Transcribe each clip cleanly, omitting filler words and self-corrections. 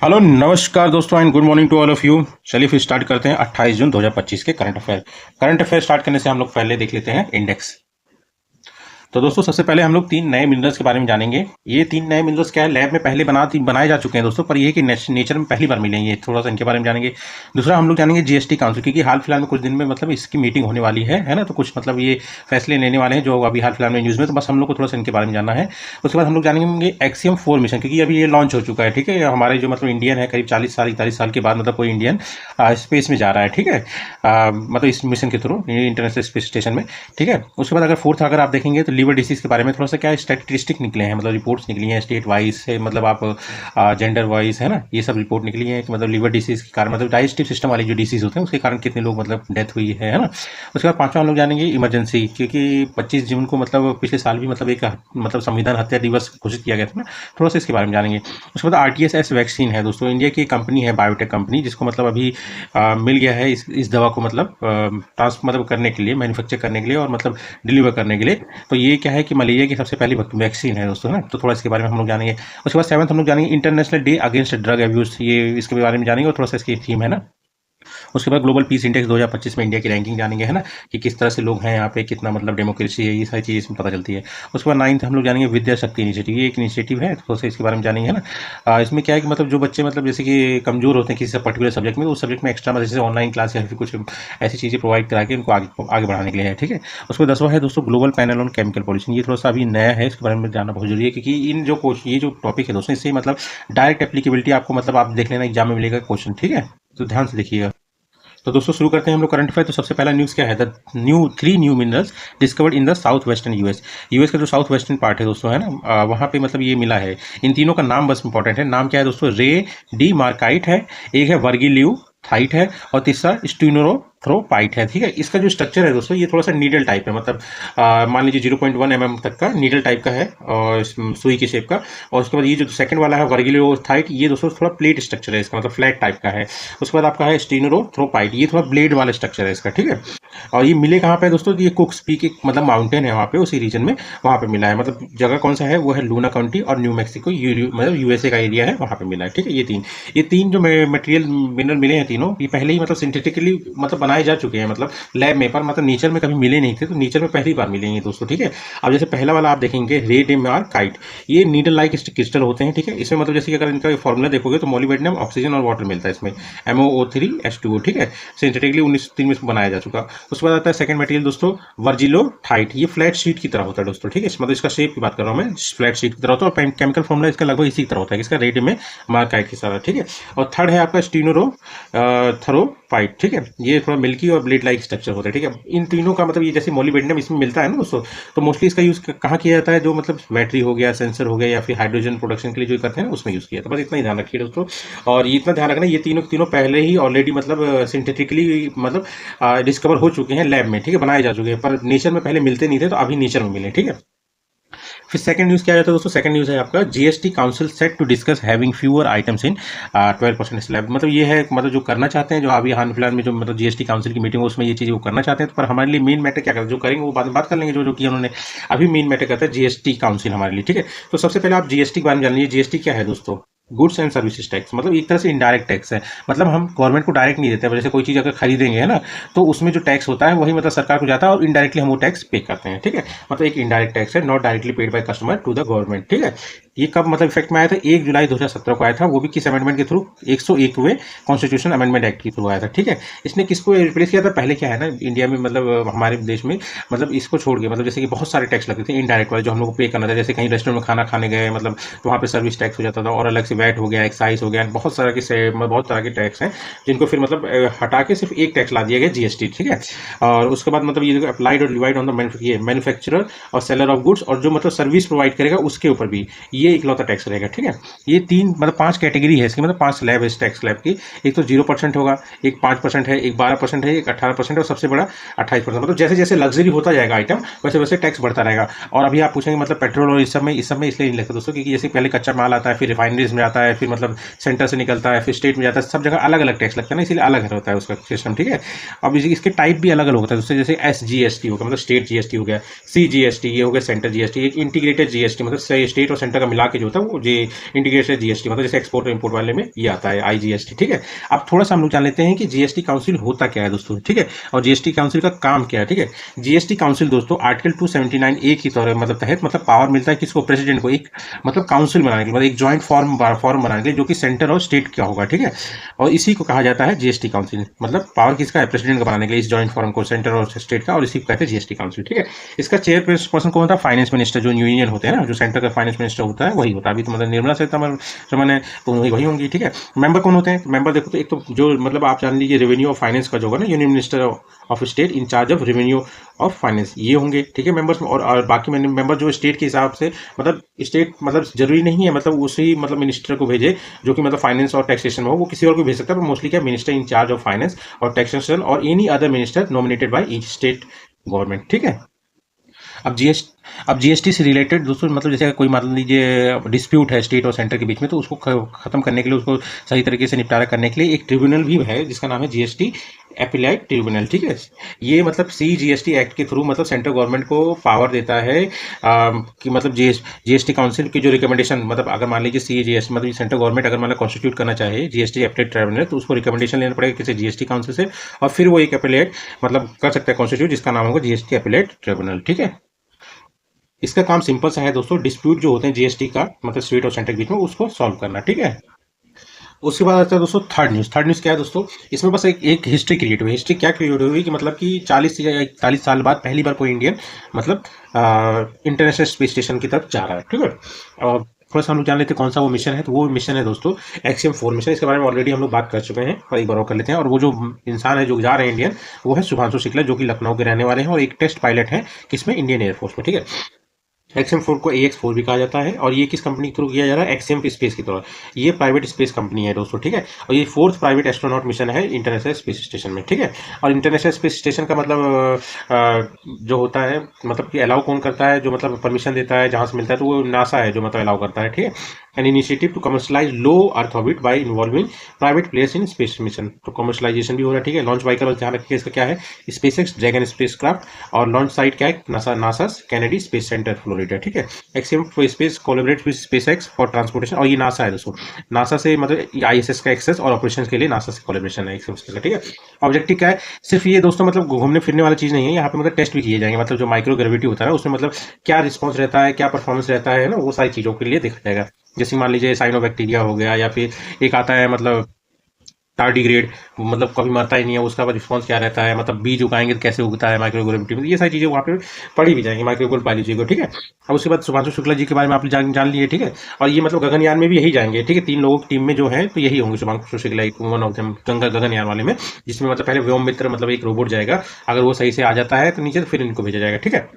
Hello नमस्कार दोस्तों and good morning to all of you. चलिए फिर स्टार्ट करते हैं 28 जून 2025 के करंट अफेयर स्टार्ट करने से हम लोग पहले देख लेते हैं इंडेक्स। तो दोस्तों सबसे पहले हम लोग 3 नए मिनरल्स के बारे में जानेंगे। ये 3 नए मिनरल्स क्या है, लैब में पहले बनाए जा चुके हैं दोस्तों, पर ये है कि नेचर में पहली बार मिले हैं, ये थोड़ा सा इनके बारे में जानेंगे। दूसरा हम लोग जानेंगे जीएसटी काउंसिल, क्योंकि हाल फिलहाल में कुछ दिन में मतलब इसकी मीटिंग होने वाली है ना, तो कुछ मतलब ये फैसले लेने वाले हैं जो अभी हाल फिलहाल में न्यूज़ में, तो बस हम लोग को थोड़ा सा इनके बारे में जानना है। उसके बाद हम लोग जानेंगे एक्सियम 4 मिशन, क्योंकि अभी ये लॉन्च हो चुका है। ठीक है, हमारे जो मतलब इंडियन है करीब 40 साल 41 साल के बाद मतलब कोई इंडियन स्पेस में जा रहा है। ठीक है, मतलब इस मिशन के थ्रू इंटरनेशनल स्पेस स्टेशन में। ठीक है, उसके बाद अगर फोर्थ अगर आप देखेंगे तो लीवर डिसीज के बारे में थोड़ा सा क्या स्टैटिस्टिक निकले हैं, मतलब रिपोर्ट्स निकली हैं स्टेट वाइज से, मतलब आप जेंडर वाइज है ना, ये सब रिपोर्ट निकली है कि मतलब लीवर डिसीज के कारण मतलब डाइजेस्टिव सिस्टम वाली जो डिसीज होते हैं उसके कारण कितने लोग मतलब डेथ हुई है ना। उसके बाद पांचवा हम लोग जानेंगे इमरजेंसी, क्योंकि 25 जून को मतलब पिछले साल भी मतलब एक मतलब संविधान हत्या दिवस घोषित किया गया था ना, थोड़ा सा इसके बारे में जानेंगे। उसके बाद आरटीएसएस वैक्सीन है दोस्तों, इंडिया की कंपनी है, बायोटेक कंपनी, जिसको मतलब अभी मिल गया है इस दवा को मतलब मतलब करने के लिए, मैन्युफैक्चर करने के लिए और मतलब डिलीवर करने के लिए। तो ये क्या है कि मलेरिया की सबसे पहली वैक्सीन है दोस्तों, है ना, तो थोड़ा इसके बारे में हम लोग जानेंगे। उसके बाद 7th हम लोग जानेंगे international day against drug abuse, ये इसके बारे में जानेंगे और थोड़ा सा इसकी थीम है ना। उसके बाद ग्लोबल पीस इंडेक्स 2025 में इंडिया की रैंकिंग जानेंगे, है ना, कि किस तरह से लोग हैं यहाँ पे, कितना मतलब डेमोक्रेसी है, ये सारी चीज़ इसमें पता चलती है। उसके बाद 9th हम लोग जानेंगे विद्या शक्ति इनिशिएटिव, ये एक इनिशिएटिव है, तो इसके बारे में जानेंगे, है ना। इसमें क्या है कि मतलब जो बच्चे मतलब जैसे कि कमजोर होते हैं किसी पर्टिकुलर सब्जेक्ट में, उस सब्जेक्ट में एक्स्ट्रा जैसे ऑनलाइन क्लास या फिर कुछ ऐसी चीज़ें प्रोवाइड करा के उनको आगे बढ़ाने के लिए है। ठीक है, उसमें 10वां है दोस्तों global panel on chemical pollution, ये थोड़ा सा अभी नया है, इसके बारे में जानना बहुत जरूरी है, क्योंकि इन जो ये जो टॉपिक है दोस्तों, इससे मतलब डायरेक्ट एप्लीकेबिलिटी आपको मतलब आप देख लेना एग्जाम में मिलेगा क्वेश्चन। ठीक है, तो ध्यान से देखिएगा। तो दोस्तों शुरू करते हैं हम लोग करंट अफेयर। तो सबसे पहला न्यूज़ क्या है, the three new minerals discovered in the south western US. US का जो साउथ वेस्टर्न पार्ट है दोस्तों, है ना, वहाँ पे मतलब ये मिला है। इन तीनों का नाम बस इंपॉर्टेंट है, नाम क्या है दोस्तों, रे डी मार्काइट है, एक है वर्गिलियो थाइट है, और तीसरा स्टीनोथ्रोपाइट है। ठीक है, इसका जो स्ट्रक्चर है दोस्तों ये थोड़ा सा नीडल टाइप है, मतलब मान लीजिए 0.1 mm तक का नीडल टाइप का है और सुई के शेप का। और उसके बाद ये जो सेकंड वाला है वर्गिलियोथाइट, ये दोस्तों थोड़ा प्लेट स्ट्रक्चर है इसका, मतलब फ्लैट टाइप का है। उसके बाद आपका है स्टीनोथ्रोपाइट, ये थोड़ा ब्लेड वाला स्ट्रक्चर है इसका। ठीक है, और ये मिले कहाँ पे दोस्तों, ये कुक्स पीक एक मतलब माउंटेन है वहाँ पे, उसी रीजन में वहाँ पे मिला है। मतलब जगह कौन सा है, वो है लूना काउंटी और न्यू मैक्सिको, मतलब यूएसए का एरिया है, वहाँ पे मिला है। ठीक है, ये तीन जो मटेरियल मिनरल मिले हैं तीनों, ये पहले ही मतलब सिंथेटिकली मतलब बनाए जा चुके हैं, मतलब लैब में, पर मतलब नेचर में कभी मिले नहीं थे, तो नेचर में पहली बार मिलेंगे दोस्तों। ठीक है, अब जैसे पहला वाला आप देखेंगे रेडिमार्काइट, ये नीडल लाइक क्रिस्टल होते हैं। ठीक है, इसमें मतलब जैसे कि अगर इनका फॉर्मूला देखोगे तो मोलिब्डेनम, ऑक्सीजन और वाटर मिलता है इसमें, MOO3H2O। ठीक है, सिंथेटिकली 1903 में बनाया जा चुका। उसके बाद आता है सेकंड मटेरियल दोस्तों वर्जिलोथाइट, ये फ्लैट शीट की तरह होता है दोस्तों। ठीक है, मतलब इसका शेप की बात कर रहा हूँ मैं, फ्लैट शीट की तरह होता है, और केमिकल फॉर्मूला इसका लगभग इसी तरह होता है, इसका रेड में मार्काइट की तरह। ठीक है, और थर्ड है आपका स्टीनोथ्रोपाइट। ठीक है, ये थोड़ा मिल्की और ब्लेड लाइक स्ट्रक्चर होता है। ठीक है, इन तीनों का मतलब ये जैसे मोलिब्डेनम इसमें मिलता है ना दोस्तों, तो मोस्टली इसका यूज कहाँ किया जाता है, जो मतलब बैटरी हो गया, सेंसर हो गया, या फिर हाइड्रोजन प्रोडक्शन के लिए जो करते हैं ना, उसमें यूज किया था। बस इतना ही ध्यान रखिए दोस्तों। और ये इतना ध्यान रखना, ये तीनों पहले ही ऑलरेडी मतलब सिंथेटिकली मतलब डिस्कवर हो चुके हैं लैब में। ठीक है, बनाए जा चुके हैं, पर नेचर में पहले मिलते नहीं थे, तो अभी नेचर में मिले। ठीक है, फिर सेकंड न्यूज़ क्या रहता है दोस्तों, सेकंड न्यूज़ है आपका GST council set to discuss having fewer items in 12% slab. मतलब ये है मतलब जो करना चाहते हैं, जो अभी हाल फिलहाल में जो मतलब जीएसटी काउंसिल की मीटिंग, उसमें ये चीज़ वो करना चाहते हैं, तो पर हमारे लिए मेन मैटर क्या करते हैं, जो करेंगे वो बाद में बात कर लेंगे, जो किया उन्होंने। अभी मेन मैटर करता है जीएसटी काउंसिल हमारे लिए। ठीक है, तो सबसे पहले आप जीएसटी के बारे में जान लीजिए। जीएसटी क्या है दोस्तों, गुड्स एंड सर्विसेज टैक्स, मतलब एक तरह से इनडायरेक्ट टैक्स है। मतलब हम गवर्नमेंट को डायरेक्ट नहीं देते, जैसे कोई चीज़ अगर खरीदेंगे है ना, तो उसमें जो टैक्स होता है वही मतलब सरकार को जाता है, और इनडायरेक्टली हम वो टैक्स पे करते हैं। ठीक है, मतलब एक इनडायरेक्ट टैक्स है, not directly paid by customer to the government. ठीक है, ये कब मतलब इफेक्ट में आया था, 1 जुलाई 2017 को आया था, वो भी किस अमेंडमेंट के थ्रू, 101वें कॉन्स्टिट्यूशन अमेंडमेंट एक्ट के थ्रू आया था। ठीक है, इसने किसको रिप्लेस किया था, पहले क्या है ना इंडिया में, मतलब हमारे देश में मतलब इसको छोड़ के मतलब जैसे कि बहुत सारे टैक्स लगते थे इनडायरेक्ट वाले, जो हम लोग को पे करना था। जैसे कहीं रेस्टोरेंट में खाना खाने गए, मतलब तो वहाँ पे सर्विस टैक्स हो जाता था, और अलग से वैट हो गया, एक्साइज हो गया, बहुत तरह के टैक्स हैं, जिनको फिर मतलब हटा के सिर्फ एक टैक्स ला दिया गया, जीएसटी। ठीक है, और उसके बाद मतलब ये अप्लाइड और डिवाइड ऑन द मैन्युफैक्चरर और सेलर ऑफ गुड्स, और जो मतलब सर्विस प्रोवाइड करेगा उसके ऊपर भी ये इकलौता टैक्स रहेगा। ठीक है, ये तीन मतलब 5 कैटेगरी है इसकी, मतलब 5 स्लैब है इस टैक्स स्लैब की। एक तो 0% होगा, एक 5% है, एक 12% है, एक 18% और सबसे बड़ा 28%। मतलब जैसे जैसे लग्जरी होता जाएगा आइटम, वैसे वैसे टैक्स बढ़ता रहेगा। और अभी आप पूछेंगे मतलब पेट्रोल और इस सब में इसलिए नहीं लगता दोस्तों, क्योंकि जैसे पहले कच्चा माल आता है, फिर रिफाइनरीज में आता है, फिर मतलब सेंटर से निकलता है, फिर स्टेट में जाता है, सब जगह अलग अलग टैक्स लगता है ना, इसलिए अलग होता है उसका सिस्टम। ठीक है, अब इसके टाइप भी अलग अलग होता है दोस्तों, जैसे SGST होगा मतलब स्टेट जीएसटी हो गया, CGST ये हो गया सेंटर जीएसटी, एक इंटीग्रेटेड जीएसटी मतलब स्टेट और सेंटर का मिला के जो होता है वो जे इंटीग्रेटेड जीएसटी, मतलब जैसे एक्सपोर्ट और इम्पोर्ट वाले में ये आता है आईजीएसटी। ठीक है, अब थोड़ा सा हम लोग जान लेते हैं कि जीएसटी काउंसिल होता क्या है दोस्तों। ठीक है, और जीएसटी काउंसिल का काम क्या है। ठीक है, जीएसटी काउंसिल दोस्तों आर्टिकल 279 ए की तरह मतलब तहत मतलब पावर मिलता है किसको, प्रेसिडेंट को, एक मतलब काउंसिल बनाने के लिए, मतलब एक ज्वाइंट फॉर्म बनाने के लिए, जो कि सेंटर और स्टेट का होगा। ठीक है, और इसी को कहा जाता है जीएसटी काउंसिल, मतलब पावर किसका है, प्रेसिडेंट का बनाने के लिए इस ज्वाइंट फॉर्म को, सेंटर और स्टेट का, और इसी को कहते हैं जीएसटी काउंसिल। ठीक है, इसका चेयरपर्सन कौन होता है, फाइनेंस मिनिस्टर, जो यूनियन होते हैं ना, जो सेंटर का फाइनेंस मिनिस्टर होता है वही होता है। अभी तो मतलब निर्मला सीतारमण है तो वही होंगी। ठीक है, मेंबर कौन होते हैं, मेंबर देखो तो एक तो जो मतलब आप जान लीजिए रेवेन्यू और फाइनेंस का जो होगा ना, union minister of state in charge of revenue of finance, ये होंगे। ठीक है, मेंबर्स में, और बाकी मेंबर जो स्टेट के हिसाब से, मतलब स्टेट मतलब जरूरी नहीं है मतलब उसी मतलब मिनिस्टर को भेजे जो कि मतलब फाइनेंस और टैक्सेशन में हो, वो किसी और को भेज सकता है, पर मोस्टली क्या, minister in charge of finance और टैक्सेशन और any other minister nominated by each state government. ठीक है, अब जीएसटी से रिलेटेड दोस्तों मतलब जैसे कोई मान लीजिए डिस्प्यूट है स्टेट और सेंटर के बीच में, तो उसको खत्म करने के लिए, उसको सही तरीके से निपटारा करने के लिए एक ट्रिब्यूनल भी है जिसका नाम है जीएसटी एपिलाइट ट्रिब्यूनल। ठीक है, ये मतलब सीजीएसटी एक्ट के थ्रू मतलब सेंट्रल गवर्नमेंट को पावर देता है कि मतलब जीएसटी काउंसिल की जो रिकमेंडेशन, मतलब अगर मान लीजिए सीजीएसटी मतलब सेंट्रल गवर्नमेंट अगर मतलब कॉन्स्टिट्यूट करना चाहे जीएसटी एपिलेट ट्रिब्यूनल, तो उसको रिकमेंडेशन लेना पड़ेगा किसी जीएसटी काउंसिल से, और फिर वो एक एपिलेट मतलब कर सकता है कॉन्स्टिट्यूट, जिसका नाम होगा जीएसटी एपिलेट ट्रिब्यूनल। ठीक है, इसका काम सिंपल सा है दोस्तों, डिस्प्यूट जो होते हैं जीएसटी का मतलब स्टेट और सेंटर के बीच में, उसको सॉल्व करना। ठीक है, उसके बाद आता है दोस्तों थर्ड न्यूज़। थर्ड न्यूज़ क्या है दोस्तों, इसमें बस एक हिस्ट्री क्रिएट हुई। हिस्ट्री क्या क्रिएट हुई कि मतलब कि 40 या 41 साल बाद पहली बार कोई इंडियन मतलब इंटरनेशनल स्पेस स्टेशन की तरफ जा रहा है। ठीक है, और थोड़ा सा हम लोग जान लेते हैं कौन सा वो मिशन है। तो वो मिशन है दोस्तों XM4 मिशन। इसके बारे में ऑलरेडी हम लोग बात कर चुके हैं, पर एक बार और कर लेते हैं। और वो जो इंसान है जो जा रहे हैं इंडियन, वो है शुभांशु शुक्ला, जो कि लखनऊ के रहने वाले हैं और एक टेस्ट पायलट है किसमें, इंडियन एयरफोर्स में। ठीक है, XM4 को AX4 भी कहा जाता है, और ये किस कंपनी के थ्रू किया जा रहा है, एक्सएम स्पेस की तरह। ये प्राइवेट स्पेस कंपनी है दोस्तों। ठीक है, और ये 4th प्राइवेट एस्ट्रोनॉट मिशन है इंटरनेशनल स्पेस स्टेशन में। ठीक है, और इंटरनेशनल स्पेस स्टेशन का मतलब जो होता है मतलब कि अलाउ कौन करता है, जो मतलब परमिशन देता है जहां से मिलता है, तो वो नासा है जो मतलब अलाउ करता है। ठीक है, an initiative to commercialize low earth orbit by involving private players in space mission, तो कमर्शलाइजेशन भी हो रहा है। ठीक है, लॉन्च व्हीकल ध्यान रखिए इसका क्या है, स्पेसएक्स ड्रैगन स्पेसक्राफ्ट, और लॉन्च साइट क्या है, NASA Kennedy space centre Florida. ठीक है, XM space collaborate with SpaceX for transportation, और ये नासा है दोस्तों, नासा से मतलब आईएसएस का एक्सेस और ऑपरेशन के लिए नासा से कोलैबोरेशन है एक्सएम स्पेस का। ठीक है, ऑब्जेक्टिव क्या है, सिर्फ ये दोस्तों मतलब घूमने फिरने वाली चीज नहीं है, यहाँ पे मतलब टेस्ट भी किए जाएंगे, मतलब जो माइक्रो ग्रेविटी होता है उसमें मतलब क्या रिस्पॉन्स रहता है, क्या परफॉर्मेंस रहता है ना, वो सारी चीजों के लिए देखा जाएगा। जैसे मान लीजिए साइनोबैक्टीरिया हो गया, या फिर एक आता है मतलब टार्डिग्रेड, मतलब कभी मरता ही नहीं है, उसका रिस्पॉन्स क्या रहता है, मतलब बीज उगाएंगे तो कैसे उगता है माइक्रोग्रेविटी में, ये सारी चीजें वहाँ पे पढ़ी भी जाएंगी माइक्रोग्रेविटी बायोलॉजी को। ठीक है, अब उसके बाद शुभांशु शुक्ला जी के बारे में आप जान लिए। ठीक है, और ये मतलब गगनयान में भी यही जाएंगे। ठीक है, 3 लोगों की टीम में जो है तो यही होंगे, शुभांशु शुक्ला एक वन ऑफ देम गगनयान वाले में, जिसमें मतलब पहले व्योम मित्र मतलब एक रोबोट जाएगा, अगर वो सही से आ जाता है तो नीचे, तो फिर इनको भेजा जाएगा। ठीक है,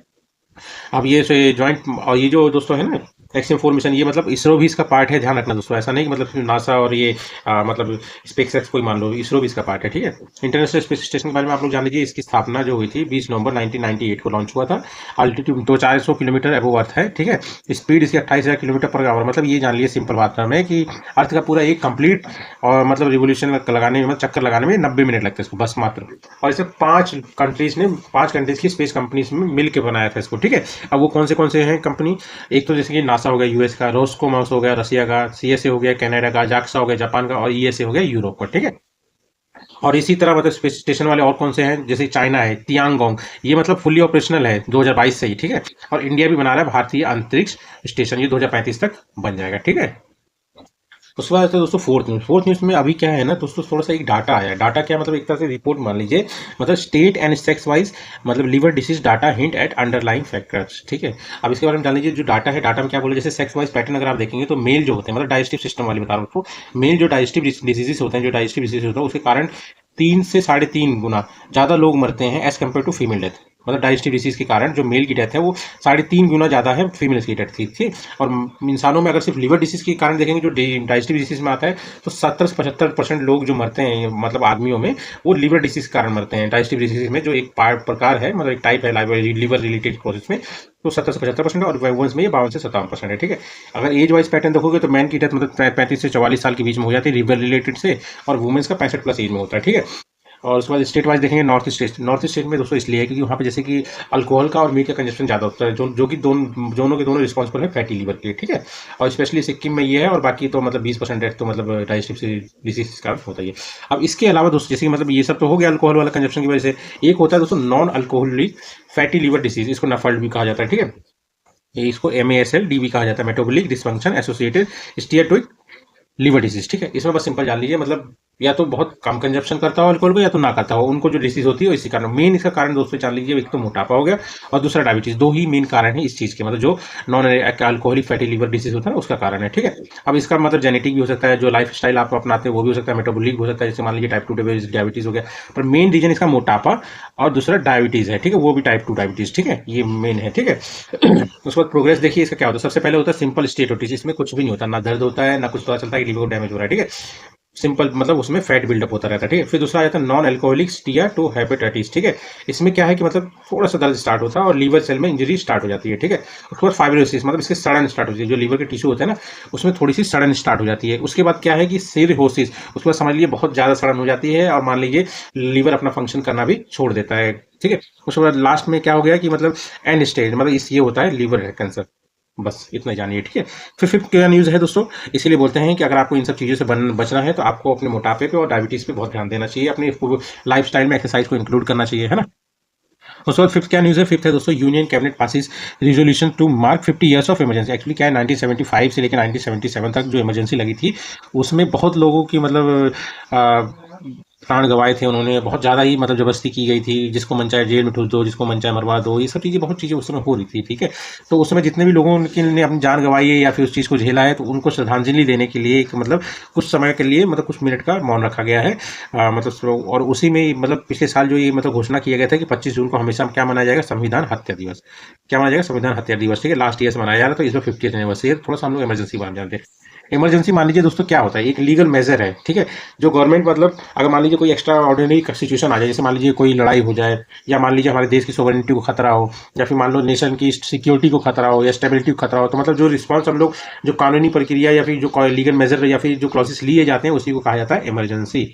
अब ये ज्वाइंट, और ये जो दोस्तों है ना XM4 मिशन, ये मतलब इसरो भी इसका पार्ट है, ध्यान रखना दोस्तों, ऐसा नहीं कि मतलब नासा और ये मतलब स्पेसएक्स कोई मान लो, इसरो भी इसका पार्ट है। ठीक है, इंटरनेशनल स्पेस स्टेशन के बारे में आप लोग जान लीजिए, इसकी स्थापना जो हुई थी 20 नवंबर 1998 को लॉन्च हुआ था। अल्टीट्यूड 400 किलोमीटर अबोव अर्थ है। ठीक है, स्पीड इसकी 28,000 किलोमीटर पर आवर, मतलब ये जान लीजिए सिंपल बात में कि अर्थ का पूरा एक कंप्लीट और मतलब रिवोल्यूशन लगाने में, मतलब चक्कर लगाने में 90 मिनट लगते हैं इसको बस मात्र। और इसे 5 कंट्रीज की स्पेस कंपनीज में मिल के बनाया था इसको। ठीक है, अब वो कौन से हैं कंपनी, एक तो जैसे कि नासा हो गया यूएस का, रोस्कोमॉस हो गया रसिया का, सीएसए हो गया कनाडा का, जाक्सा हो गया जापान का, और ईएसए हो गया यूरोप का। ठीक है, और इसी तरह मतलब स्पेस स्टेशन वाले और कौन से हैं, जैसे चाइना है तियांगोंग, ये मतलब फुल्ली ऑपरेशनल है 2022 से ही। ठीक है, और इंडिया भी बना रहा है भारतीय अंतरिक्ष स्टेशन, ये 2035 तक बन जाएगा। ठीक है, उसके बाद आता है दोस्तों फोर्थ न्यूज़ में अभी क्या है ना दोस्तों, थोड़ा सा एक डाटा आया। डाटा क्या मतलब, एक तरह से रिपोर्ट मान लीजिए, मतलब स्टेट एंड सेक्स वाइज मतलब liver disease data hint eight underlying factors. ठीक है, अब इसके बारे में जान लीजिए, जो डाटा है, डाटा में क्या बोले, जैसे सेक्स वाइज पैटर्न अगर आप देखेंगे तो मेल जो होते हैं, मतलब डाइजेस्टिव सिस्टम वाले बता रहा हूँ आपको, मेल जो डाइजेस्टिव डिजीजेस होते हैं, जो डाइजेस्टिव डिजीज होता है उसके कारण 3 से 3.5 गुना ज़्यादा लोग मरते हैं as compare to female death. मतलब डाइजेस्टिव डिसीज के कारण जो मेल की डेथ है वो 3.5 गुना ज़्यादा है फीमेल्स की डेथ थी। और इंसानों में अगर सिर्फ लिवर डिसीज के कारण देखेंगे, जो डाइजेस्टिव डिसीज में आता है, तो 70 से 75% लोग जो मरते हैं मतलब आदमियों में, वो लिवर डिसीज के कारण मरते हैं। डाइजेस्टिव डिसीज में जो एक प्रकार है, मतलब एक टाइप है लिवर रिलेटेड प्रोसेस में, तो 70 से 75%, और वुमेन्स में ये 52 से 57% है। ठीक है, अगर एज वाइज पैटर्न देखोगे तो मैन की डेथ मतलब 35 से 44 साल के बीच में हो जाती है लिवर रिलेटेड से, और वुमेन्स का 65+ एज में होता है। ठीक है, और उसके बाद स्टेट वाइज देखेंगे, नॉर्थ स्टेट में दोस्तों इसलिए है क्योंकि वहाँ पे जैसे कि अल्कोहल का और मीट का कंजप्शन ज़्यादा होता है, जो कि दोनों के दोनों रिस्पॉन्सिबल है फैटी लीवर के लिए, ठीक है। और स्पेशली सिक्किम में ये है, और बाकी तो मतलब 20% डेथ तो मतलब डाइजेस्टिव डिसीज का होता ही है। अब इसके अलावा दोस्तों जैसे कि मतलब ये सब तो हो गया अल्कोहल वाला कंजप्शन की वजह से, एक होता है दोस्तों non alcoholic fatty liver disease, इसको नफल्ट भी कहा जाता है, ठीक है। इसको MASLD भी कहा जाता है, metabolic dysfunction associated steatotic liver disease, ठीक है। इसमें बस सिंपल जान लीजिए, मतलब या तो बहुत कम कंजप्शन करता हो अल्कोहल को, या तो ना करता हो, उनको जो डिसीज होती है इसी कारण। मेन इसका कारण दोस्तों जान लीजिए, एक तो मोटापा हो गया और दूसरा डायबिटीज, दो ही मेन कारण है इस चीज के, मतलब जो non alcoholic fatty liver disease होता है उसका कारण है, ठीक है। अब इसका मतलब जेनेटिक भी हो सकता है, जो लाइफ स्टाइल आप अपनाते हैं वो भी हो सकता है, मेटाबॉलिक हो सकता है, जैसे मान लीजिए टाइप 2 डायबिटीज हो गया, पर मेन रीजन इसका मोटापा और दूसरा डायबिटीज है, ठीक है, वो भी टाइप 2 डायबिटीज, ठीक है, ये मेन है, ठीक है। उसके बाद प्रोग्रेस देखिए इसका क्या होता है। सबसे पहले होता है सिंपल स्टेटोसिस, इसमें कुछ भी नहीं होता, ना दर्द होता है, ना कुछ पता चलता है कि लीवर को डैमेज हो रहा है, ठीक है। सिंपल मतलब उसमें फैट बिल्डअप होता रहता है, ठीक है। फिर दूसरा आ जाता है नॉन अल्कोहलिक स्टीatohepatitis, ठीक है। इसमें क्या है कि मतलब थोड़ा सा दर्द स्टार्ट होता है और लीवर सेल में इंजरी स्टार्ट हो जाती है, ठीक है। उसके बाद फाइब्रोसिस, मतलब इसके सड़न स्टार्ट होती है, जो लीवर के टिश्यू होता है ना उसमें थोड़ी सी सड़न स्टार्ट हो जाती है। उसके बाद क्या है कि सिरहोसिस, उसके बाद समझ लीजिए बहुत ज्यादा सड़न हो जाती है और मान लीजिए लीवर अपना फंक्शन करना भी छोड़ देता है, ठीक है। उसके बाद लास्ट में क्या हो गया कि मतलब एंड स्टेज, मतलब इस ये होता है लीवर कैंसर। बस इतना जानिए, ठीक है। फिर फिफ्थ क्या न्यूज़ है दोस्तों, इसीलिए बोलते हैं कि अगर आपको इन सब चीज़ों से बचना है तो आपको अपने मोटापे पे और डायबिटीज़ पे बहुत ध्यान देना चाहिए, अपने लाइफ स्टाइल में एक्सरसाइज को इंक्लूड करना चाहिए, है ना। उसके बाद फिफ्थ क्या न्यूज़ है, फिफ्थ है दोस्तों, union cabinet passes resolution to mark 50 years of emergency. Actually क्या है, 1975 से लेकर 1977 तक जो इमरजेंसी लगी थी उसमें बहुत लोगों की मतलब प्राण गंवाए थे उन्होंने, बहुत ज़्यादा ही मतलब जबरदस्ती की गई थी, जिसको मन चाहे जेल में ठूस दो, जिसको मन चाहे मरवा दो, ये सब चीज़ें बहुत चीज़ें उस समय हो रही थी, ठीक है। तो उस समय जितने भी लोगों ने अपनी जान गंवाई है या फिर उस चीज़ को झेला है, तो उनको श्रद्धांजलि देने के लिए एक मतलब कुछ समय के लिए मतलब कुछ मिनट का मौन रखा गया है, और उसी में मतलब पिछले साल जो ये मतलब घोषणा किया गया था कि 25 जून को हमेशा क्या मनाया जाएगा, संविधान हत्या दिवस। क्या मनाया जाएगा, संविधान हत्या दिवस, ठीक है। लास्ट ईयर से मनाया जा रहा था, तो इसमें 50th एनिवर्सरी है, थोड़ा सा हम लोग इमरजेंसी मान जानते हैं। इमरजेंसी मान लीजिए दोस्तों क्या होता है, एक लीगल मेजर है, ठीक है, जो गवर्नमेंट मतलब अगर मान लीजिए कोई एक्स्ट्रा ऑर्डिनरी सिचुएशन आ जाए, जैसे मान लीजिए कोई लड़ाई हो जाए, या मान लीजिए हमारे देश की सोवरेनिटी को खतरा हो, या फिर मान लो नेशन की सिक्योरिटी को खतरा हो या स्टेबिलिटी को खतरा हो, तो मतलब जो रिस्पॉन्स हम लोग जो कानूनी प्रक्रिया या फिर जो लीगल मेजर या फिर जो क्लॉसेस लिए जाते हैं उसी को कहा जाता है इमरजेंसी।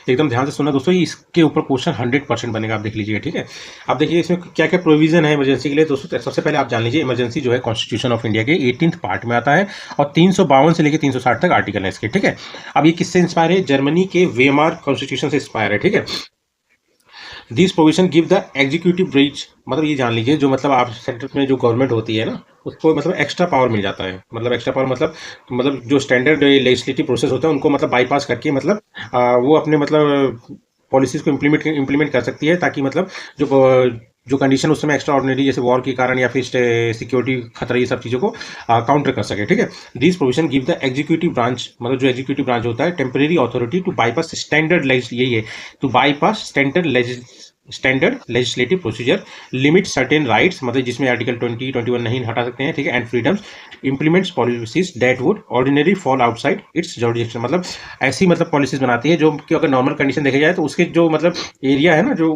एकदम ध्यान से सुनना दोस्तों, ये इसके ऊपर क्वेश्चन 100% बनेगा, आप देख लीजिए, ठीक है। आप देखिए इसमें क्या क्या प्रोविजन है इमरजेंसी के लिए दोस्तों। सबसे पहले आप जान लीजिए, इमरजेंसी जो है कॉन्स्टिट्यूशन ऑफ इंडिया के 18th पार्ट में आता है, और 352 से लेकर 360 तक आर्टिकल है इसके, ठीक है। अब ये किससे इंस्पायर है, जर्मनी के वेमार कॉन्स्टिट्यूशन से इंस्पायर है, ठीक है। This provision give the executive branch, मतलब ये जान लीजिए जो मतलब आप सेंटर में जो गवर्नमेंट होती है ना उसको मतलब एक्स्ट्रा पावर मिल जाता है, मतलब एक्स्ट्रा पावर मतलब जो स्टैंडर्ड लेजिस्लेटिव प्रोसेस होता है उनको मतलब बाईपास करके मतलब वो अपने मतलब पॉलिसीज को इम्प्लीमेंट कर सकती है, ताकि मतलब जो जो कंडीशन उस समय एक्स्ट्रा ऑर्डिनरी जैसे वॉर के कारण या फिर सिक्योरिटी खतरा, ये सब चीज़ों को काउंटर कर सके, ठीक है। This provision give the executive branch, मतलब जो एग्जीक्यूटिव ब्रांच होता है, temporary authority to bypass standard, यही है, to bypass standard legislative procedure, limit certain rights, मतलब जिसमें आर्टिकल 20, 21 नहीं हटा सकते हैं, ठीक है, and freedoms, implements policies that would ordinary fall outside it's jurisdiction, मतलब ऐसी मतलब पॉलिसीज बनाती है जो कि अगर नॉर्मल कंडीशन देखे जाए तो उसके जो मतलब एरिया है ना जो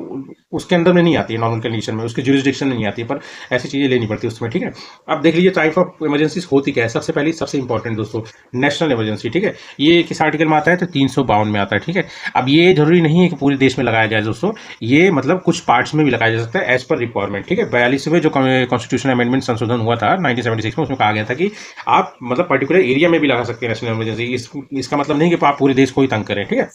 उसके अंदर में नहीं आती है, नॉर्मल कंडीशन में उसके जुरिडिक्शन में नहीं आती है, पर ऐसी चीज़ें लेनी पड़ती है उसमें, ठीक है। अब देख लीजिए टाइप ऑफ इमरजेंसी होती क्या है। सबसे पहली सबसे इंपॉर्टेंट दोस्तों, नेशनल इमरजेंसी, ठीक है, ये किस आर्टिकल में आता है, तो 352 में आता है, ठीक है। अब ये जरूरी नहीं है कि पूरे देश में लगाया जाए दोस्तों, ये मतलब कुछ पार्ट्स में भी लगाया जा सकता है एज पर रिक्वायरमेंट, ठीक है। 42वें जो कॉन्स्टिट्यूशन अमेंडमेंट संशोधन हुआ था 1976 में, उसमें कहा गया था कि आप मतलब पर्टिकुलर एरिया में भी लगा सकते हैं नेशनल इमरजेंसी। इसका मतलब नहीं कि आप पूरे देश को ही तंग करें, ठीक है।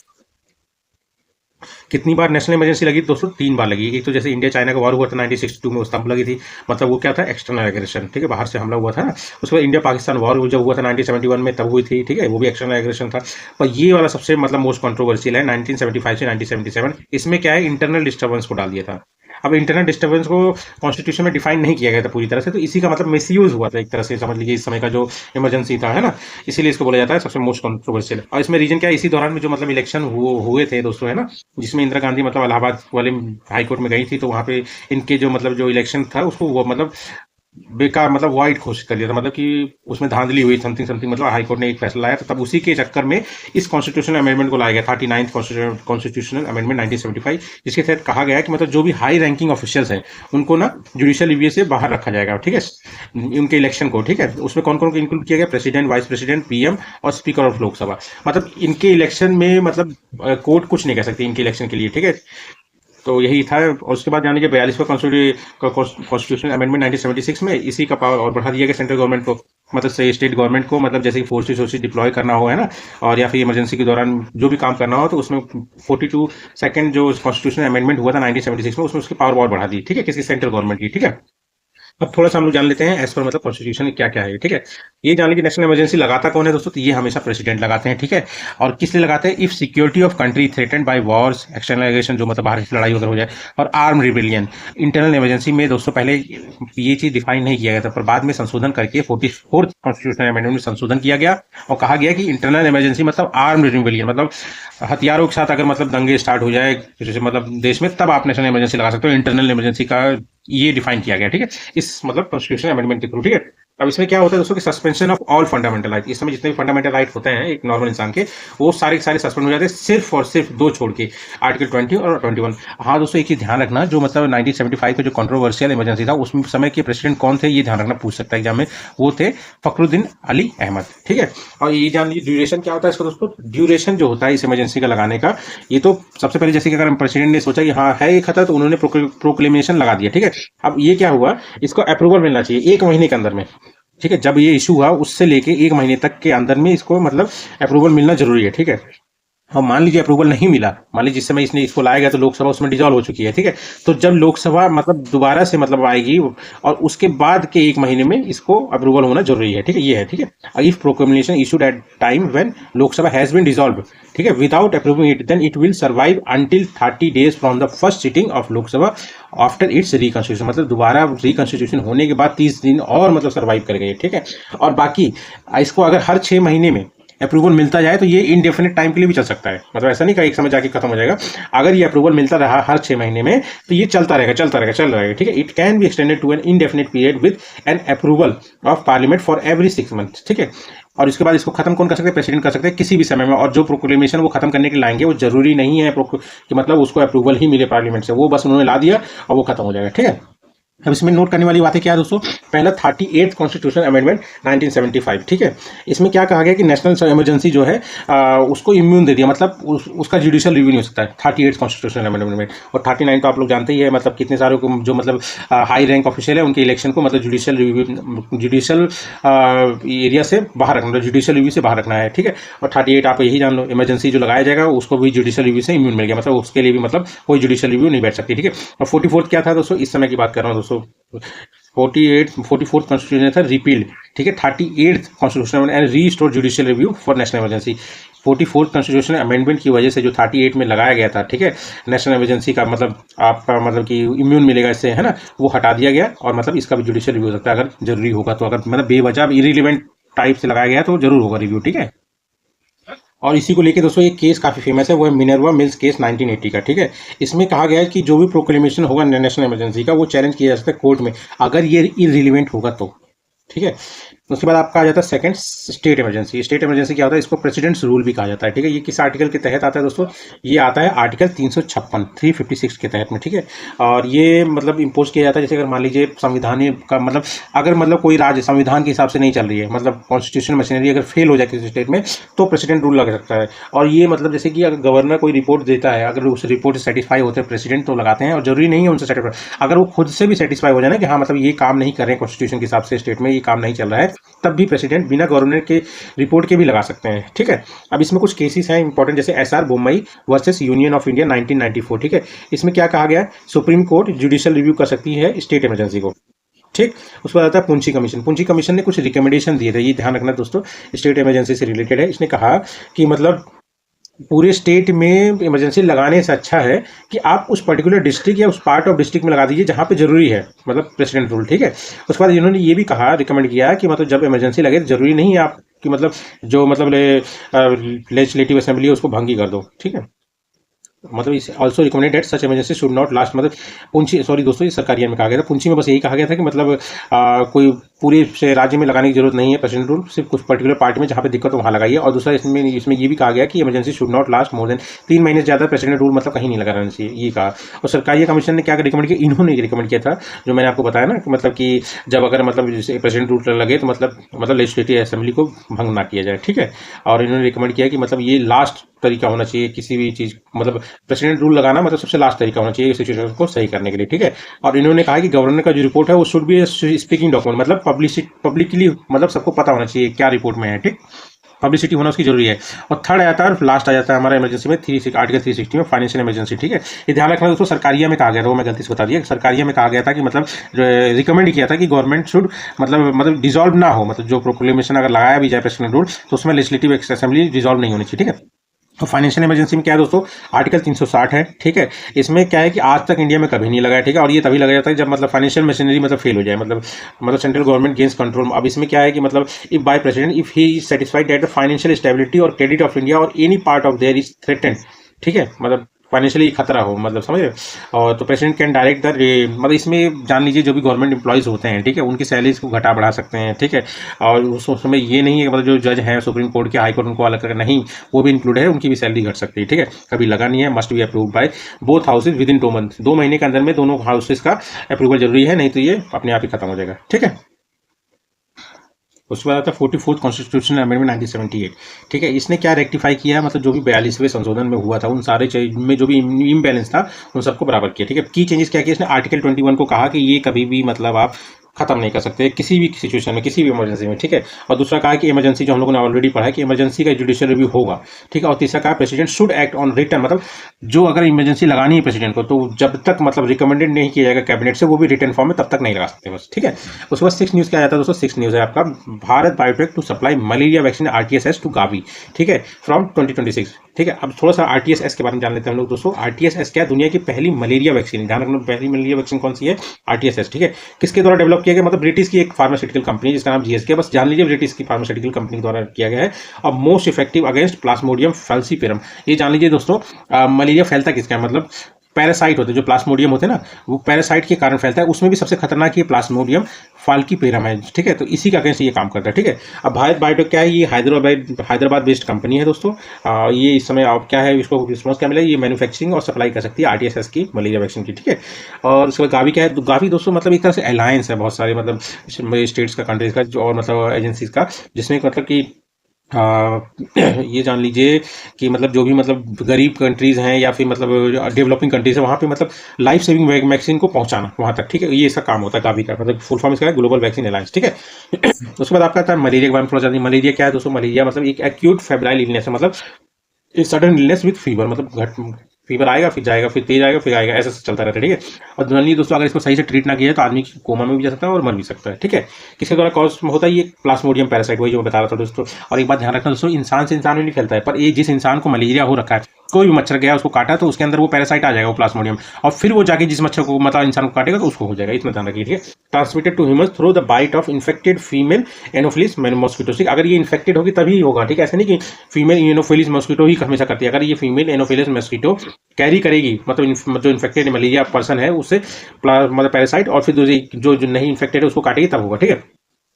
कितनी बार नेशनल इमरजेंसी लगी दोस्तों, 3 बार लगी। एक तो जैसे इंडिया चाइना का वॉर हुआ था 1962 में, उस तब लगी थी, मतलब वो क्या था, एक्सटर्नल एग्रेशन, ठीक है, बाहर से हमला हुआ था ना। उसके बाद इंडिया पाकिस्तान वॉर जब हुआ था 1971 में, तब हुई थी, ठीक है, वो भी एक्सटर्नल एग्रेशन था। पर ये वाला सबसे मतलब मोस्ट कंट्रोवर्शियल है 1975 से 1977। इसमें क्या है, इंटरनल डिस्टर्बेंस को डाल दिया था। अब इंटरनल डिस्टर्बेंस को कॉन्स्टिट्यूशन में डिफाइन नहीं किया गया था पूरी तरह से, तो इसी का मतलब मिसयूज हुआ था एक तरह से, समझ लीजिए इस समय का जो इमरजेंसी था, है ना, इसीलिए इसको बोला जाता है सबसे मोस्ट कंट्रोवर्शियल। और इसमें रीजन क्या है, इसी दौरान में जो मतलब इलेक्शन हुए थे दोस्तों, है ना, जिसमें इंदिरा गांधी मतलब इलाहाबाद वाले हाई कोर्ट में गई थी, तो वहाँ पे इनके जो मतलब जो इलेक्शन था उसको वो मतलब बेकार मतलब वाइड घोषित कर दिया था, मतलब कि उसमें धांधली हुई समथिंग समथिंग, मतलब हाई कोर्ट ने एक फैसला लाया था, तब उसी के चक्कर में इस कॉन्स्टिट्यूशनल अमेंडमेंट को लाया गया, 39th कॉन्स्टिट्यूशनल अमेंडमेंट 1975, जिसके तहत कहा गया है कि मतलब जो भी हाई रैंकिंग ऑफिशियल्स हैं उनको ना जुडिशियल रिव्यू से बाहर रखा जाएगा, ठीक है, उनके इलेक्शन को, ठीक है। उसमें कौन कौन को इंक्लूड किया गया, प्रेसिडेंट, वाइस प्रेसिडेंट, पीएम और स्पीकर ऑफ लोकसभा। मतलब इनके इलेक्शन में मतलब कोर्ट कुछ नहीं कह सकती इनके इलेक्शन के लिए, ठीक है। तो यही था। और उसके बाद जाने के 42वां कॉन्स्टिट्यूशनल अमेंडमेंट 1976 में इसी का पावर और बढ़ा दिया गया सेंट्रल गवर्नमेंट को, मतलब से स्टेट गवर्नमेंट को, मतलब जैसे कि फोर्सेस वोर्सेस डिप्लॉय करना हो, है ना, और या फिर इमरजेंसी के दौरान जो भी काम करना हो, तो उसमें 42 सेकंड जो कॉन्स्टिट्यूशनल अमेंडमेंट हुआ था 1976 में, उसमें उसकी पावर बहुत बढ़ा दी, ठीक है, किसी सेंट्रल गवर्नमेंट की, ठीक है। अब थोड़ा सा हम लोग जान लेते हैं एज पर मतलब कॉन्स्टिट्यूशन क्या क्या है, ठीक है। ये जान लीजिए नेशनल इमरजेंसी लगाता कौन है दोस्तों, तो ये हमेशा प्रेसिडेंट लगाते हैं, ठीक है। और किस लिए लगाते हैं, if security of country threatened by wars, external aggression, जो मतलब बाहर से लड़ाई वगैरह हो जाए, और आर्म रिबेलियन। इंटरनल इमरजेंसी में दोस्तों पहले ये चीज डिफाइन नहीं किया गया था, पर बाद में संशोधन करके 44th कॉन्स्टिट्यूशनल अमेंडमेंट में संशोधन किया गया और कहा गया कि इंटरनल इमरजेंसी मतलब आर्म रिबेलियन, मतलब हथियारों के साथ अगर मतलब दंगे स्टार्ट हो जाए जैसे मतलब देश में, तब आप नेशनल इमरजेंसी लगा सकते हो। इंटरनल इमरजेंसी का ये डिफाइन किया गया, ठीक है, इस मतलब कॉन्स्टिट्यूशन अमेंडमेंट के थ्रू, ठीक है। अब इसमें क्या होता है दोस्तों कि suspension of all fundamental right, इस समय जितने भी फंडामेंटल राइट होते हैं एक नॉर्मल इंसान के, वो सारे के सारे सस्पेंड हो जाते हैं, सिर्फ और सिर्फ दो छोड़ के, आर्टिकल 20 और 21। हाँ दोस्तों, एक चीज ध्यान रखना, जो मतलब 1975 का जो कंट्रोवर्शियल इमरजेंसी था, उस समय के प्रेसिडेंट कौन थे, ये ध्यान रखना, पूछ सकता है एग्जाम में। वो थे फखरुद्दीन अली अहमद, ठीक है। और ये जान लीजिए ड्यूरेशन क्या होता है इसका दोस्तों, ड्यूरेशन जो होता है इस इमरजेंसी का लगाने का, ये तो सबसे पहले जैसे कि अगर प्रेसिडेंट ने सोचा कि हाँ है ये खतरा, तो उन्होंने प्रोक्लेमेशन लगा दिया, ठीक है। अब ये क्या हुआ, इसको अप्रूवल मिलना चाहिए 1 महीने के अंदर में, ठीक है। जब ये इशू हुआ उससे लेके 1 महीने तक के अंदर में इसको मतलब अप्रूवल मिलना जरूरी है, ठीक है। और मान लीजिए अप्रूवल नहीं मिला, मान लीजिए जिस समय इसने इसको लाया गया तो लोकसभा उसमें डिजॉल्व हो चुकी है, ठीक है। तो जब लोकसभा मतलब दोबारा से मतलब आएगी और उसके बाद के 1 महीने में इसको अप्रूवल होना जरूरी है, ठीक है, ये है, ठीक है। If proclamation issued at time when Lok Sabha has been dissolve, ठीक है, without approving it, then it will survive until 30 days from the first sitting of Lok Sabha after its reconstitution, मतलब दोबारा रिकॉन्स्टिट्यूशन होने के बाद 30 दिन और मतलब सर्वाइव कर गए, ठीक है। और बाकी इसको अगर हर 6 महीने में अप्रूवल मिलता जाए तो ये इनडेफिनेट टाइम के लिए भी चल सकता है, मतलब ऐसा नहीं कि एक समय जाके खत्म हो जाएगा। अगर ये अप्रूवल मिलता रहा हर 6 महीने में तो ये चलता रहेगा चलता रहेगा चल रहेगा, ठीक है। It can be extended to an indefinite period with an approval of parliament for every 6 month, ठीक है। और इसके बाद इसको खत्म कौन कर सकते हैं, प्रेसिडेंट कर सकते हैं किसी भी समय में। और जो प्रोक्लेमेशन वो खत्म करने के लाएंगे वो जरूरी नहीं है कि मतलब उसको अप्रूवल ही मिले पार्लियामेंट से, वो बस उन्होंने ला दिया और वो खत्म हो जाएगा, ठीक है। अब इसमें नोट करने वाली बातें क्या है दोस्तों, पहला 38th कॉन्स्टिट्यूशनल अमेंडमेंट 1975, ठीक है। इसमें क्या कहा गया कि नेशनल इमरजेंसी जो है उसको इम्यून दे दिया, मतलब उसका जुडिशियल रिव्यू नहीं हो सकता है 38th कॉन्स्टिट्यूशनल अमेंडमेंट में। और 39 तो आप लोग जानते ही है, मतलब कितने सारे को जो मतलब हाई रैंक ऑफिशियल है उनके इलेक्शन को मतलब जुडिशियल रिव्यू, जुडिशियल एरिया से बाहर रखना, जुडिशियल रिव्यू से बाहर रखना है, ठीक है। और 38 आप यही जान लो, इमरजेंसी जो लगाया जाएगा उसको भी जुडिशियल रिव्यू से इम्यून मिल गया, मतलब उसके लिए भी मतलब कोई जुडिशियल रिव्यू नहीं बैठ सकती, ठीक है। और 44th क्या था दोस्तों, इस समय की बात कर रहा हूँ दोस्तों, 44th कॉन्स्टिट्यूशन था रिपील्ड, ठीक है। 38th constitution and restore judicial review for national emergency. 44th constitution amendment की वजह से जो 38 में लगाया गया था, ठीक है, नेशनल इमरजेंसी का मतलब आपका मतलब कि इम्यून मिलेगा इससे, है ना, वो हटा दिया गया। और मतलब इसका भी जुडिशियल रिव्यू हो सकता है अगर जरूरी होगा, तो अगर मतलब बेवजह इरिलीवेंट टाइप से लगाया गया तो जरूर होगा रिव्यू, ठीक है। और इसी को लेके दोस्तों एक केस काफी फेमस है, वो है मिनर्वा मिल्स केस 1980 का, ठीक है। इसमें कहा गया है कि जो भी प्रोक्लेमेशन होगा नेशनल इमरजेंसी का वो चैलेंज किया जा सकता है कोर्ट में अगर ये इरिलीवेंट होगा तो, ठीक है। उसके बाद आपका आ जाता है second state emergency. State emergency क्या होता है, इसको प्रेसिडेंट्स रूल भी कहा जाता है, ठीक है। ये किस आर्टिकल के तहत आता है दोस्तों, ये आता है आर्टिकल 356 के तहत में, ठीक है। और ये मतलब इम्पोज किया जाता है जैसे अगर मान लीजिए संविधान का मतलब अगर मतलब कोई राज्य संविधान के हिसाब से नहीं चल रही है, मतलब कॉन्स्टिट्यूशन मशीनरी अगर फेल हो जाए किसी स्टेट में, तो प्रेसिडेंट रूल लग सकता है। और ये मतलब जैसे कि अगर गवर्नर कोई रिपोर्ट देता है, अगर उस रिपोर्ट से सेटिस्फाई होते हैं प्रेसिडेंट तो लगाते हैं, और जरूरी नहीं है उनसे सेटिस्फाई, अगर वो खुद से भी सेटिस्फाई हो जाए ना कि हाँ मतलब ये काम नहीं कर रहे हैं कॉन्स्टिट्यूशन के हिसाब से, स्टेट में ये काम नहीं चल रहा है, तब भी प्रेसिडेंट बिना गवर्नर के रिपोर्ट के भी लगा सकते हैं, ठीक है। अब इसमें कुछ केसेस हैं इंपॉर्टेंट, जैसे SR Bommai versus union of India 1994, ठीक है। इसमें क्या कहा गया है, सुप्रीम कोर्ट जुडिशियल रिव्यू कर सकती है स्टेट इमरजेंसी को, ठीक। उसके बाद आता है पुंची कमीशन। पुंची कमीशन ने कुछ रिकमेंडेशन दिए थे, ये ध्यान रखना दोस्तों, स्टेट इमरजेंसी से रिलेटेड है। इसने कहा कि मतलब पूरे स्टेट में इमरजेंसी लगाने से अच्छा है कि आप उस पर्टिकुलर डिस्ट्रिक्ट या उस पार्ट ऑफ डिस्ट्रिक्ट में लगा दीजिए जहां पे जरूरी है, मतलब प्रेसिडेंट रूल, ठीक है। उसके बाद इन्होंने ये भी कहा, रिकमेंड किया कि मतलब जब इमरजेंसी लगे तो जरूरी नहीं है आप कि मतलब जो मतलब लेजिस्लेटिव असेंबली है उसको भंगी कर दो, ठीक है। मतलब इस also recommended that such emergency should not last, मतलब पुंछी, सॉरी दोस्तों, ये सरकारी में कहा गया था। पुंछी में बस यही कहा गया था कि मतलब कोई पूरे से राज्य में लगाने की जरूरत नहीं है प्रेसिडेंट रूल, सिर्फ कुछ पर्टिकुलर पार्ट में जहाँ पे दिक्कत हो वहाँ लगाइए। और दूसरा इसमें ये भी कहा गया कि emergency should not last more than 3 महीने से ज़्यादा प्रेसिडेंट रूल मतलब कहीं नहीं लगा रहना चाहिए, ये कहा। और सरकारी कमीशन ने क्या रिकमेंड किया, इन्होंने रिकमेंड किया था जो मैंने आपको बताया ना कि मतलब कि जब अगर मतलब जैसे प्रेसिडेंट रूल लगे तो मतलब लेजिस्लेटिव असेंबली को भंग ना किया जाए, ठीक है। और इन्होंने रिकमेंड किया कि मतलब ये लास्ट तरीका होना चाहिए किसी भी चीज़, मतलब प्रेसिडेंट रूल लगाना मतलब सबसे लास्ट तरीका होना चाहिए सिचुएशन को सही करने के लिए, ठीक है। और इन्होंने कहा कि गवर्नर का जो रिपोर्ट है वो शुड बी स्पीकिंग डॉक्यूमेंट, मतलब पब्लिकली मतलब सबको पता होना चाहिए क्या रिपोर्ट में है, ठीक। पब्लिसिटी होना उसकी जरूरी है। और थर्ड आ जाता है, लास्ट आ जाता है हमारा इमरजेंसी में आर्टिकल 360 में फाइनेंशियल इमरजेंसी, ठीक है। ये ध्यान रखना दोस्तों, सरकारिया में कहा गया था, वो मैं गलती से बता दिया, सरकारिया में कहा गया था कि मतलब रिकमेंड किया था कि गवर्नमेंट शुड मतलब डिसॉल्व ना हो, मतलब जो प्रोक्लेमेशन अगर लगाया भी जाए प्रेसिडेंट रूल तो उसमें लेजिस्लेटिव असेंबली डिसॉल्व नहीं होनी चाहिए, ठीक है। तो फाइनेंशियल इमरजेंसी में क्या है दोस्तों, आर्टिकल 360 है, ठीक है। इसमें क्या है कि आज तक इंडिया में कभी नहीं लगाया, ठीक है। और ये तभी लगाया जाता है जब मतलब फाइनेंशियल मशीनरी मतलब फेल हो जाए, मतलब सेंट्रल गवर्नमेंट गेन्स कंट्रोल। अब इसमें क्या है कि मतलब if by president if he is satisfied that the financial stability और क्रेडिट ऑफ इंडिया और any part of their is threatened, ठीक है, मतलब फाइनेंशियली खतरा हो, मतलब समझ रहे हो। और तो प्रेसिडेंट कैन डायरेक्ट द मतलब इसमें जान लीजिए जो भी गवर्नमेंट एम्प्लॉयज होते हैं, ठीक है, उनकी सैलरीज को घटा बढ़ा सकते हैं, ठीक है। और उस समय ये नहीं है कि मतलब जो जज हैं सुप्रीम कोर्ट के, हाई कोर्ट, उनको अलग करके नहीं, वो भी इंक्लूड है, उनकी भी सैलरी घट सकती है, ठीक है। कभी लगा नहीं है, must be approved by both houses with in 2 month, 2 महीने के अंदर में दोनों हाउसेज का अप्रूवल जरूरी है, नहीं तो ये अपने आप ही खत्म हो जाएगा, ठीक है। उसके बाद आता है 44th कॉन्स्टिट्यूशन अमेंडमेंट 1978, ठीक है। इसने क्या रेक्टिफाई किया है, मतलब जो भी 42वें संशोधन में हुआ था उन सारे चीज में जो भी इम्बैलेंस था उन सबको बराबर किया, ठीक है। की चेंजेस क्या किया इसने, आर्टिकल 21 को कहा कि ये कभी भी मतलब आप खत्म नहीं कर सकते किसी भी सिचुएशन में, किसी भी इमरजेंसी में, ठीक है। और दूसरा कहा कि इमरजेंसी जो हम लोगों ने ऑलरेडी पढ़ा है कि इमरजेंसी का जुडिशियल रिव्यू होगा, ठीक है। और तीसरा कहा president should act on return, मतलब जो अगर इमरजेंसी लगानी है प्रेसिडेंट को तो जब तक मतलब रिकमेंडेड नहीं किया जाएगा कैबिनेट से, वो भी रिटर्न फॉर्म में तब तक नहीं लगा सकते बस, ठीक है। उसके बाद 6 न्यूज़ क्या आता है दोस्तों, 6 न्यूज़ है आपका, Bharat Biotech to supply malaria vaccine RTSS to Gavi, ठीक है, फ्रॉम 2026, ठीक है। अब थोड़ा सा आरटीएसएस के बारे में जान लेते हैं हम लोग दोस्तों। आरटीएसएस क्या है, दुनिया की पहली मलेरिया वैक्सीन, ध्यान रखना पहली मलेरिया वैक्सीन कौन सी है, आरटीएसएस, ठीक है। किसके द्वारा डेवलप किया गया, मतलब ब्रिटिश की एक फार्मास्यूटिकल कंपनी जिसका नाम जीएसके, बस जान लीजिए ब्रिटिश की फार्मास्यूटिकल कंपनी द्वारा किया गया है। और most effective against Plasmodium falciparum, ये जान लीजिए दोस्तों, मलेरिया फैलता किसका है, मतलब पैरासाइट होते हैं जो प्लाज्मोडियम होते हैं ना, वो पैरासाइट के कारण फैलता है, उसमें भी सबसे खतरनाक ये प्लाज्मोडियम फाल्कीपेरम है, ठीक है। तो इसी का अगेंस्ट ये काम करता है, ठीक है। अब भारत बायोटेक क्या है, ये हैदराबाद बेस्ड कंपनी है दोस्तों। ये इस समय अब क्या है, इसको रिस्पॉन्स क्या मिला, ये मैन्युफैक्चरिंग और सप्लाई कर सकती है आरटीएसएस की मलेरिया वैक्सीन की, ठीक है। और उसके बाद गावी क्या है, तो गावी दोस्तों मतलब एक तरह से अलायंस है बहुत सारे मतलब स्टेट्स का, कंट्रीज का और मतलब एजेंसीज का, जिसमें मतलब कि ये जान लीजिए कि मतलब जो भी मतलब गरीब कंट्रीज हैं या फिर मतलब डेवलपिंग कंट्रीज है वहाँ पे मतलब लाइफ सेविंग वैक्सीन को पहुँचाना वहाँ तक, ठीक है। ये इसका काम होता है गावी का, मतलब फुल फॉर्म इसका है ग्लोबल वैक्सीन अलायंस, ठीक है। उसके बाद आपका आता है मलेरिया के बारे में थोड़ा सा। मलेरिया क्या है दोस्तों, मलेरिया मतलब एक एक्यूट फेब्राइल इलनेस है, मतलब एक सडन इलनेस विथ फीवर, मतलब फीवर आएगा फिर जाएगा फिर तेज आएगा फिर आएगा, ऐसा चलता रहता है, ठीक है। और जनरली दोस्तों अगर इसको सही से ट्रीट ना किया तो आदमी कोमा में भी जा सकता है और मर भी सकता है, ठीक है। किसके द्वारा कॉज होता है, ये प्लाज्मोडियम पैरासाइट, वही जो मैं बता रहा था दोस्तों। और एक बात ध्यान रखना दोस्तों, इंसान से इंसान में नहीं फैलता है, पर ये जिस इंसान को मलेरिया हो रखा है, कोई भी मच्छर गया उसको काटा तो उसके अंदर वो पैरासाइट आ जाएगा, वो प्लाज्मोडियम, और फिर वो जाके जिस मच्छर को मतलब इंसान को काटेगा तो उसको हो जाएगा, इतना ध्यान रखिए, ठीक है। Transmitted to humans through the bite of infected female anopheles mosquito, ठीक, अगर ये इन्फेक्टेड होगी तभी होगा, ठीक है। ऐसा नहीं कि फीमेल एनोफिलिस मॉस्किटो ही हमेशा करती है, अगर ये फीमेल एनोफिलिस मॉस्किटो कैरी करेगी मतलब जो इन्फेक्टेड मलेरिया पर्सन है उससे मतलब पैरासाइट, और फिर जो नहीं इन्फेक्टेड है उसको काटेगी तब होगा, ठीक है।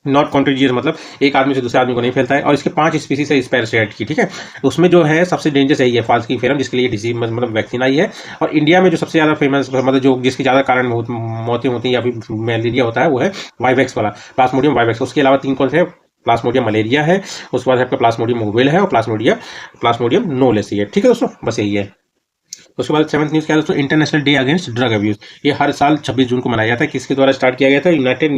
नॉट कॉन्टेजियस, मतलब एक आदमी से दूसरे आदमी को नहीं फैलता है। और इसके 5 स्पीसीज है इस पैरासाइट की, ठीक है। उसमें जो है सबसे डेंजरस यही है फाल्कीपेरम, जिसके लिए डिजीज मतलब वैक्सीन आई है। और इंडिया में जो सबसे ज़्यादा फेमस मतलब जो जिसके ज़्यादा कारण मौतें होती हैं या फिर मलेरिया होता है वो है वाइवेक्स वाला, प्लाज्मोडियम वाइवेक्स। उसके अलावा 3 कौन से, प्लाज्मोडियम मलेरिया है, उसके बाद आपका प्लाज्मोडियम ओवेल है और प्लाज्मोडियम नोलेसी है, ठीक है दोस्तों, बस यही है। उसके बाद 7th न्यूज़ क्या है दोस्तों, international day against drug abuse. ये हर साल 26 जून को मनाया जाता है, किसके द्वारा स्टार्ट किया गया था, United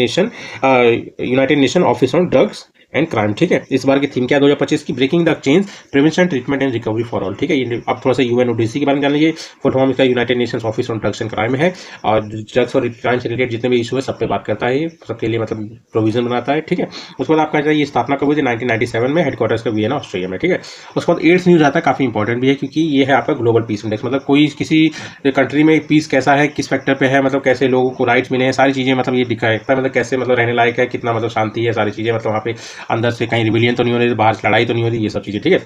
nation office on drugs and crime, ठीक है। इस बार की थीम क्या है 2025 की, breaking the change prevention treatment and recovery for all, ठीक है। अब थोड़ा सा यूएनओडीसी के बारे में जान लीजिए, फुल फॉर्म इसका United Nations office on drugs and crime है, और ड्रग्स और क्राइम से रिलेटेड जितने भी इशू है सब पे बात करता है, सबके लिए मतलब प्रोविजन बनाता है, ठीक है। उसके बाद आपका ये स्थापना कब हुई थी 1997 में, हेडक्वार्टर्स का वियना ऑस्ट्रेलिया में, ठीक है। उसके बाद 8th न्यूज़ आता है, काफी इंपॉर्टेंट भी है क्योंकि ये है आपका ग्लोबल पीस इंडेक्स, मतलब कोई किसी कंट्री में पीस कैसा है, किस फैक्टर पे है, मतलब कैसे लोगों को राइट्स मिले हैं, सारी चीजें मतलब ये दिखाता है, मतलब कैसे मतलब रहने लायक है, कितना मतलब शांति है, सारी चीजें मतलब वहाँ पे अंदर से कहीं रिविलियन तो नहीं हो रही, बाहर से लड़ाई तो नहीं हो रही, ये सब चीजें, ठीक है।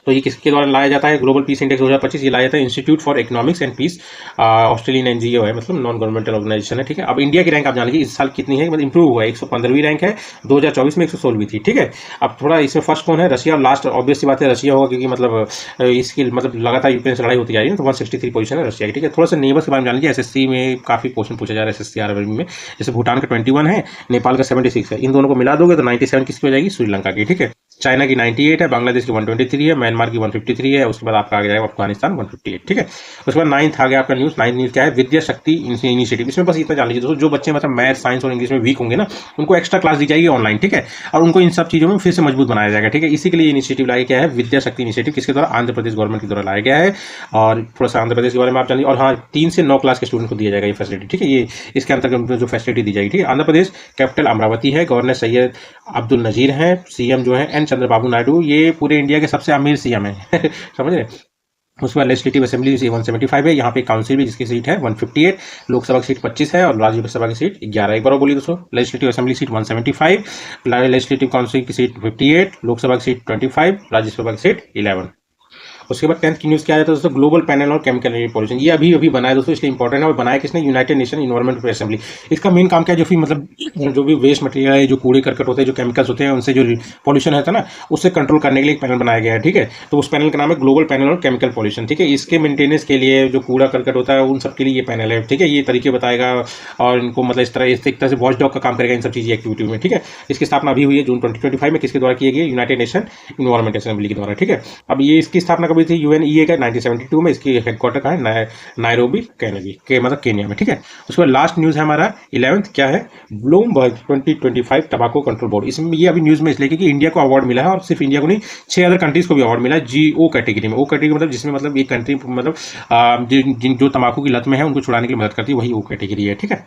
तो ये किसके द्वारा लाया जाता है ग्लोबल पीस इंडेक्स 2025? ये लाया जाता है institute for economics and peace, Australian NGO है, मतलब नॉन गवर्नमेंटल ऑर्गेनाइजेशन है, ठीक है। अब इंडिया की रैंक आप जान लीजिए इस साल कितनी है, मतलब इंप्रूव हुआ है, 115वीं रैंक है, 2024 में 116वीं थी, ठीक है। अब थोड़ा इसमें फर्स्ट कौन है? रशिया। लास्ट ऑब्वियस सी बात है रशिया होगा, क्योंकि मतलब इसकी मतलब लगातार यूक्रेन से लड़ाई होती जा रही है, तो 163 पोजीशन है रशिया की, ठीक है। थोड़ा सा नेबर्स के बारे में जान लीजिए। एसएससी में काफी क्वेश्चन पूछा जा रहा है एसएससी में, जैसे भूटान का 21 है, नेपाल का 76 है, इन दोनों को मिला दोगे तो 97 किसकी हो जाएगी? श्रीलंका की, ठीक है। चाइना की 98 है, बांग्लादेश की 123 है, म्यांमार की 153 है, उसके बाद आपका आ जाएगा अफगानिस्तान 158, ठीक है। उसके बाद 9th आ गया आपका न्यूज़। 9th न्यूज़ क्या है? विद्या शक्ति इनिशिएटिव। इसमें बस इतना जान लीजिए दोस्तों, जो बच्चे मतलब मैथ, साइंस और इंग्लिश में वीक होंगे ना, उनको एक्स्ट्रा क्लास दी जाएगी ऑनलाइन, ठीक है, और उनको इन सब चीज़ों में फिर से मजबूत बनाया जाएगा, ठीक है। इसी के लिए इनिशिएटिव लाया गया है विद्या शक्ति इनिशिएटिव, किसके द्वारा? आंध्र प्रदेश गवर्नमेंट के द्वारा लाया गया है। और थोड़ा सा आंध्र प्रदेश के बारे में आप जानिए। और हाँ, 3 से 9 क्लास के स्टूडेंट को दिया जाएगा ये फैसिलिटी, ठीक है। ये इसके अंतर्गत जो फैसिलिटी दी जाएगी, ठीक है। आंध्र प्रदेश कैपिटल अमरावती है, गवर्नर सैयद अब्दुल नजीर हैं, सीएम जो है एन चंद्रबाबू नायडू, ये पूरे इंडिया के सबसे अमीर सीएम है समझ रहे। उसके बाद लेजिस्लेटिव असेंबली 175 है, यहाँ पे काउंसिल भी जिसकी सीट है 158, लोकसभा की सीट 25 है और राज्यसभा की सीट 11। एक बार बोलिए दोस्तों, legislative assembly seat 175, legislative council की सीट 58, लोकसभा की सीट 25, राज्यसभा की सीट 11। उसके बाद 10th की न्यूज़ क्या है दोस्तों? ग्लोबल पैनल और केमिकल पॉल्यूशन। ये अभी अभी बनाया दोस्तों, इसलिए इंपॉर्टेंट है। और बनाया किसने? United nation environment assembly. इसका मेन काम क्या है? जो भी मतलब जो भी वेस्ट मटेरियल है, जो कूड़े करकट होते हैं, जो केमिकल्स होते हैं, उनसे जो पॉल्यूशन होता है ना, उससे कंट्रोल करने के लिए एक पैनल बनाया गया है, ठीक है। तो उस पैनल का नाम है ग्लोबल पैनल और केमिकल पॉल्यूशन, ठीक है। इसके मेंटेनेंस के लिए जो कूड़ा करकट होता है उन सब के लिए ये पैनल है, ठीक है। ये तरीके बताएगा और इनको मतलब इस तरह से वॉच डॉग का काम करेगा इन सब चीज़ एक्टिविटी में, ठीक है। इसकी स्थापना अभी हुई है जून 2025 में, किसके द्वारा की गई? यूनाइटेड नेशन इन्वायरमेंट असेंबली के द्वारा, ठीक है। अब ये इसकी स्थापना कभी थी? यूएनईए का 1972 में। इसकी हेडक्वार्टर का है नायरोबी के मतलब केनिया में, ठीक है। उसके बाद लास्ट न्यूज़ है हमारा 11th क्या है? Bloomberg 2025 टबाको control board. इसमें ये अभी न्यूज़ में इसलिए क्योंकि इंडिया को अवार्ड मिला है, और सिर्फ इंडिया को नहीं 6 अदर कंट्रीज को भी अवार्ड मिला है GO कैटेगरी में। ओ कैटेगरी मतलब जिसमें मतलब एक कंट्री मतलब जो तंबाकू की लत में है उनको छुड़ाने के लिए मदद करती है, वही ओ कैटेगरी है, ठीक है।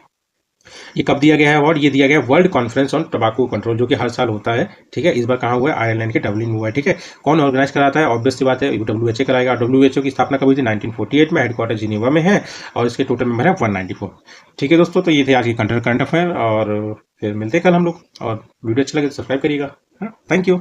ये कब दिया गया है अवार्ड? ये दिया गया है वर्ल्ड कॉन्फ्रेंस ऑन टबाको कंट्रोल, जो कि हर साल होता है, ठीक है। इस बार कहाँ हुआ है? आयरलैंड के डबलिन में हुआ है, ठीक है। कौन ऑर्गेनाइज कराता है? ऑब्वियस सी बात है WHO कराएगा। WHO की स्थापना कब हुई थी? 1948 में, हेडक्वार्टर जिनेवा में है, और इसके टोटल मेंबर है 194, ठीक है दोस्तों। तो ये थे आज की करंट अफेयर, और फिर मिलते हैं कल हम लोग, और वीडियो अच्छा लगे तो सब्सक्राइब करिएगा। Thank you.